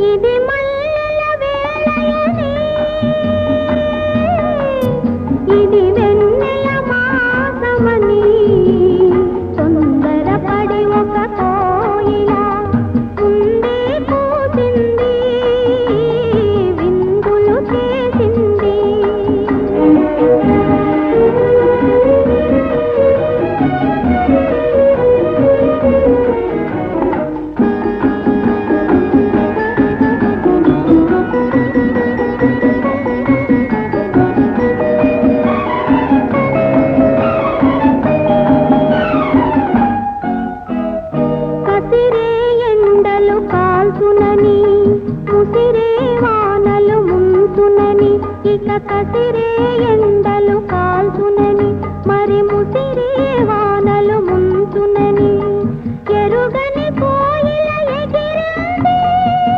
ఇది మల్లెల వేళయని, ఇది వెన్నెల మాసమని, తొందరపడి ఒక కోయిల ఉండే కూసింది, విందులు చేసింది. కసిరే ఎండలు కాల్చునని, ముసిరే వానలు ముంచునని, ఇక కసిరే